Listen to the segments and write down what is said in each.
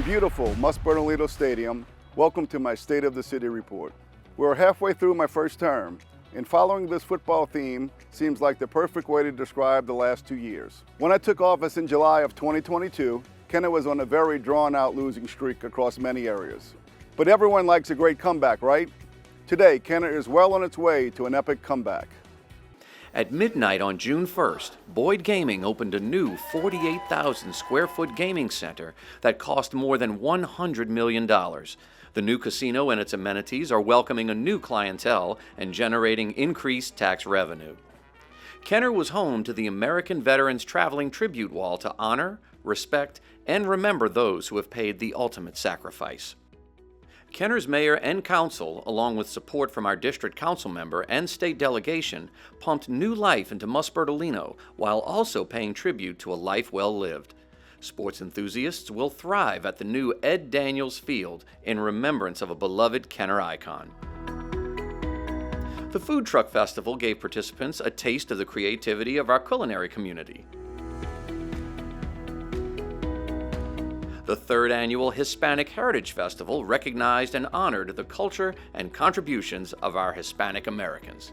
beautiful Mount Bernalillo Stadium, welcome to my State of the City report. We're halfway through my first term, and following this football theme seems like the perfect way to describe the last 2 years. When I took office in July of 2022, Kenner was on a very drawn-out losing streak across many areas. But everyone likes a great comeback, right? Today, Kenner is well on its way to an epic comeback. At midnight on June 1st, Boyd Gaming opened a new 48,000 square foot gaming center that cost more than $100 million. The new casino and its amenities are welcoming a new clientele and generating increased tax revenue. Kenner was home to the American Veterans Traveling Tribute Wall to honor, respect, and remember those who have paid the ultimate sacrifice. Kenner's mayor and council, along with support from our district council member and state delegation, pumped new life into Mount Bernalillo while also paying tribute to a life well lived. Sports enthusiasts will thrive at the new Ed Daniels Field in remembrance of a beloved Kenner icon. The Food Truck Festival gave participants a taste of the creativity of our culinary community. The third annual Hispanic Heritage Festival recognized and honored the culture and contributions of our Hispanic Americans.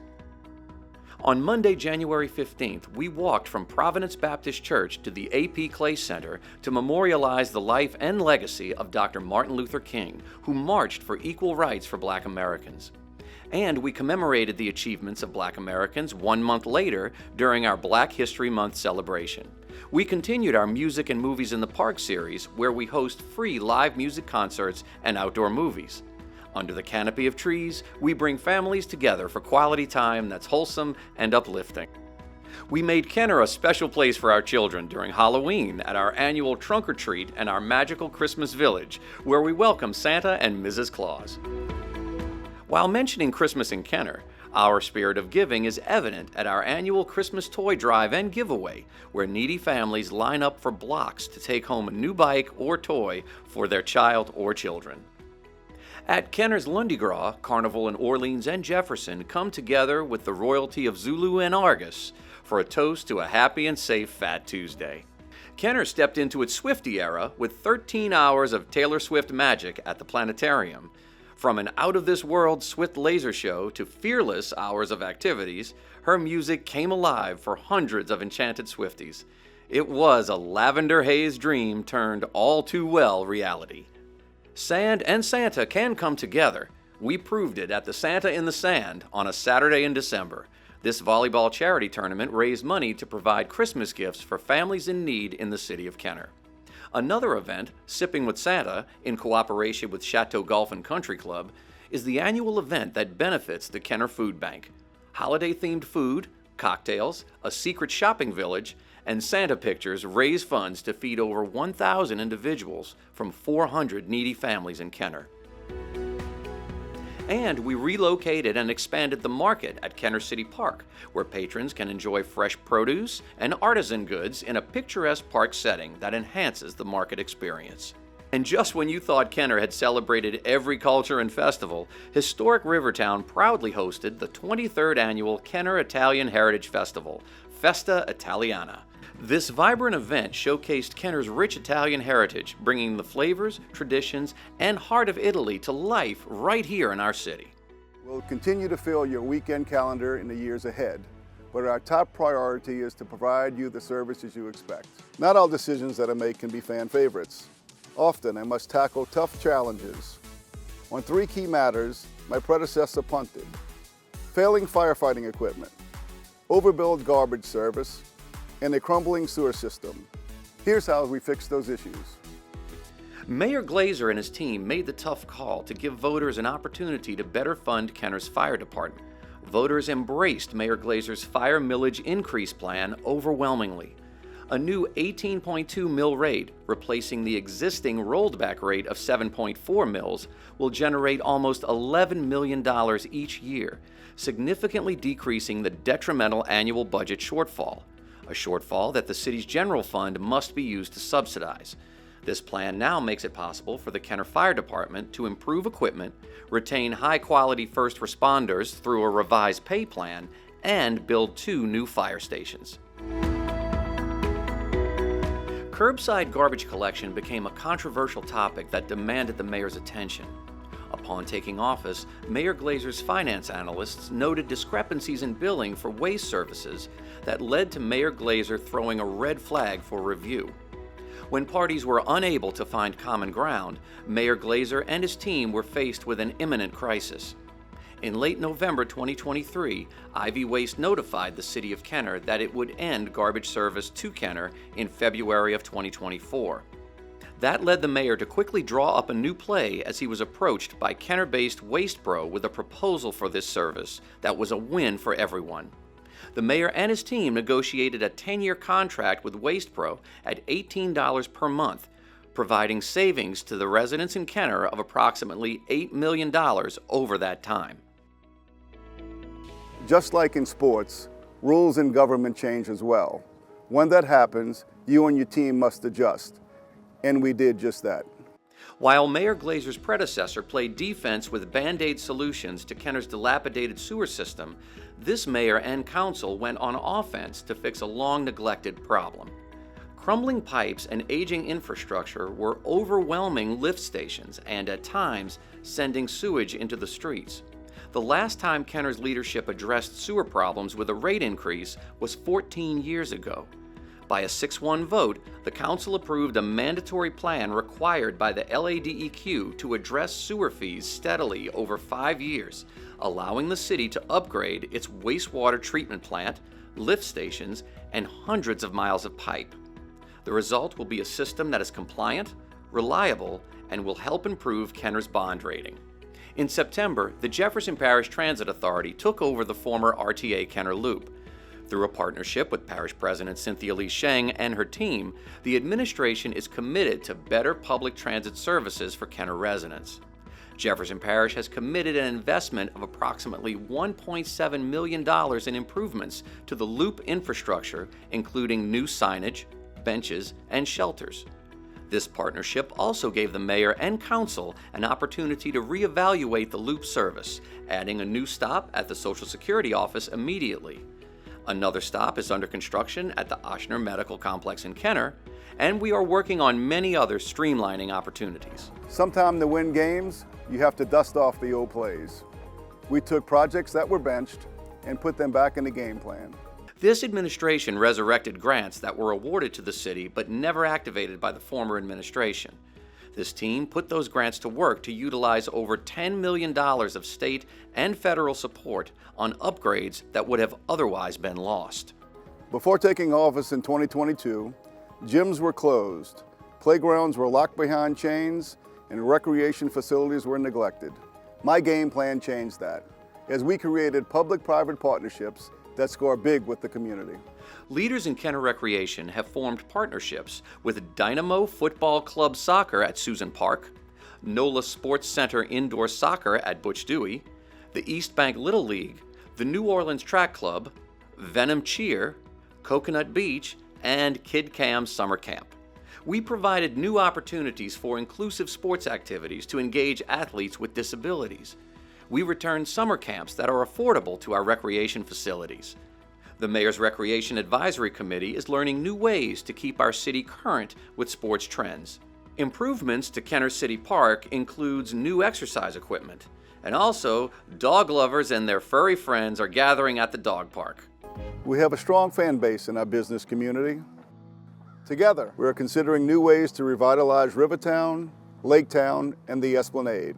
On Monday, January 15th, we walked from Providence Baptist Church to the A.P. Clay Center to memorialize the life and legacy of Dr. Martin Luther King, who marched for equal rights for Black Americans. And we commemorated the achievements of Black Americans 1 month later during our Black History Month celebration. We continued our Music and Movies in the Park series, where we host free live music concerts and outdoor movies. Under the canopy of trees, we bring families together for quality time that's wholesome and uplifting. We made Kenner a special place for our children during Halloween at our annual Trunk or Treat and our magical Christmas Village, where we welcome Santa and Mrs. Claus. While mentioning Christmas in Kenner, our spirit of giving is evident at our annual Christmas toy drive and giveaway, where needy families line up for blocks to take home a new bike or toy for their child or children. At Kenner's Lundi Gras, Carnival in Orleans and Jefferson come together with the royalty of Zulu and Argus for a toast to a happy and safe Fat Tuesday. Kenner stepped into its Swiftie era with 13 hours of Taylor Swift magic at the planetarium. From an out-of-this-world Swift laser show to fearless hours of activities, her music came alive for hundreds of enchanted Swifties. It was a lavender haze dream turned all-too-well reality. Sand and Santa can come together. We proved it at the Santa in the Sand on a Saturday in December. This volleyball charity tournament raised money to provide Christmas gifts for families in need in the city of Kenner. Another event, Sipping with Santa, in cooperation with Chateau Golf and Country Club, is the annual event that benefits the Kenner Food Bank. Holiday-themed food, cocktails, a secret shopping village, and Santa pictures raise funds to feed over 1,000 individuals from 400 needy families in Kenner. And we relocated and expanded the market at Kenner City Park, where patrons can enjoy fresh produce and artisan goods in a picturesque park setting that enhances the market experience. And just when you thought Kenner had celebrated every culture and festival, historic Rivertown proudly hosted the 23rd annual Kenner Italian Heritage Festival, Festa Italiana. This vibrant event showcased Kenner's rich Italian heritage, bringing the flavors, traditions, and heart of Italy to life right here in our city. We'll continue to fill your weekend calendar in the years ahead, but our top priority is to provide you the services you expect. Not all decisions that I make can be fan favorites. Often I must tackle tough challenges. On 3 key matters, my predecessor punted: failing firefighting equipment, overbilled garbage service, and a crumbling sewer system. Here's how we fix those issues. Mayor Glaser and his team made the tough call to give voters an opportunity to better fund Kenner's fire department. Voters embraced Mayor Glaser's fire millage increase plan overwhelmingly. A new 18.2 mill rate, replacing the existing rolled back rate of 7.4 mills, will generate almost $11 million each year, significantly decreasing the detrimental annual budget shortfall. A shortfall that the city's general fund must be used to subsidize. This plan now makes it possible for the Kenner Fire Department to improve equipment, retain high-quality first responders through a revised pay plan, and build 2 new fire stations. Curbside garbage collection became a controversial topic that demanded the mayor's attention. Upon taking office, Mayor Glaser's finance analysts noted discrepancies in billing for waste services that led to Mayor Glaser throwing a red flag for review. When parties were unable to find common ground, Mayor Glaser and his team were faced with an imminent crisis. In late November 2023, Ivy Waste notified the City of Kenner that it would end garbage service to Kenner in February of 2024. That led the mayor to quickly draw up a new play as he was approached by Kenner-based WastePro with a proposal for this service that was a win for everyone. The mayor and his team negotiated a 10-year contract with WastePro at $18 per month, providing savings to the residents in Kenner of approximately $8 million over that time. Just like in sports, rules in government change as well. When that happens, you and your team must adjust. And we did just that. While Mayor Glaser's predecessor played defense with Band-Aid solutions to Kenner's dilapidated sewer system, this mayor and council went on offense to fix a long-neglected problem. Crumbling pipes and aging infrastructure were overwhelming lift stations and, at times, sending sewage into the streets. The last time Kenner's leadership addressed sewer problems with a rate increase was 14 years ago. By a 6-1 vote, the council approved a mandatory plan required by the LADEQ to address sewer fees steadily over 5 years, allowing the city to upgrade its wastewater treatment plant, lift stations, and hundreds of miles of pipe. The result will be a system that is compliant, reliable, and will help improve Kenner's bond rating. In September, the Jefferson Parish Transit Authority took over the former RTA Kenner Loop. Through a partnership with Parish President Cynthia Lee Sheng and her team, the administration is committed to better public transit services for Kenner residents. Jefferson Parish has committed an investment of approximately $1.7 million in improvements to the loop infrastructure, including new signage, benches, and shelters. This partnership also gave the mayor and council an opportunity to reevaluate the loop service, adding a new stop at the Social Security office immediately. Another stop is under construction at the Ochsner Medical Complex in Kenner, and we are working on many other streamlining opportunities. Sometime to win games, you have to dust off the old plays. We took projects that were benched and put them back in the game plan. This administration resurrected grants that were awarded to the city but never activated by the former administration. This team put those grants to work to utilize over $10 million of state and federal support on upgrades that would have otherwise been lost. Before taking office in 2022, gyms were closed, playgrounds were locked behind chains, and recreation facilities were neglected. My game plan changed that, as we created public-private partnerships that score big with the community. Leaders in Kenner Recreation have formed partnerships with Dynamo Football Club Soccer at Susan Park, NOLA Sports Center Indoor Soccer at Butch Dewey, the East Bank Little League, the New Orleans Track Club, Venom Cheer, Coconut Beach, and Kid Cam Summer Camp. We provided new opportunities for inclusive sports activities to engage athletes with disabilities. We returned summer camps that are affordable to our recreation facilities. The Mayor's Recreation Advisory Committee is learning new ways to keep our city current with sports trends. Improvements to Kenner City Park includes new exercise equipment, and also dog lovers and their furry friends are gathering at the dog park. We have a strong fan base in our business community. Together, we are considering new ways to revitalize Rivertown, Laketown, and the Esplanade.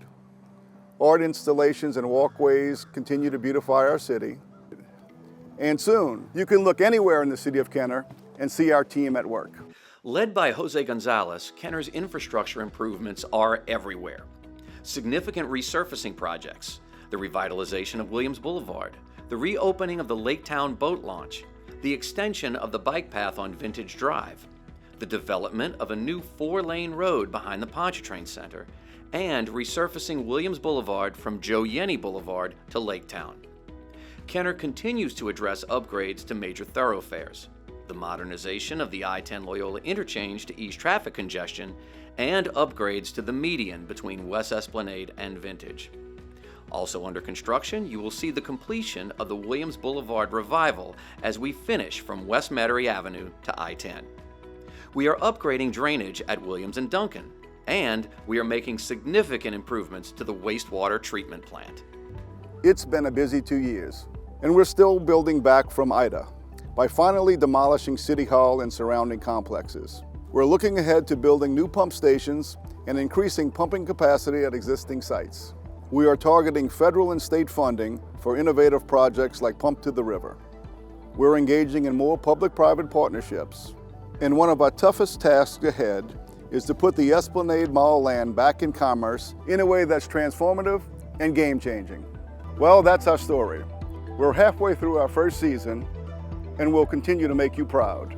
Art installations and walkways continue to beautify our city. And soon, you can look anywhere in the city of Kenner and see our team at work. Led by Jose Gonzalez, Kenner's infrastructure improvements are everywhere. Significant resurfacing projects, the revitalization of Williams Boulevard, the reopening of the Laketown boat launch, the extension of the bike path on Vintage Drive, the development of a new 4-lane road behind the Pontchartrain Center, and resurfacing Williams Boulevard from Joe Yenny Boulevard to Laketown. Kenner continues to address upgrades to major thoroughfares, the modernization of the I-10 Loyola interchange to ease traffic congestion, and upgrades to the median between West Esplanade and Vintage. Also under construction, you will see the completion of the Williams Boulevard revival as we finish from West Metairie Avenue to I-10. We are upgrading drainage at Williams and Duncan, and we are making significant improvements to the wastewater treatment plant. It's been a busy 2 years, and we're still building back from Ida by finally demolishing City Hall and surrounding complexes. We're looking ahead to building new pump stations and increasing pumping capacity at existing sites. We are targeting federal and state funding for innovative projects like Pump to the River. We're engaging in more public-private partnerships. And one of our toughest tasks ahead is to put the Esplanade Mall land back in commerce in a way that's transformative and game-changing. Well, that's our story. We're halfway through our first season, and we'll continue to make you proud.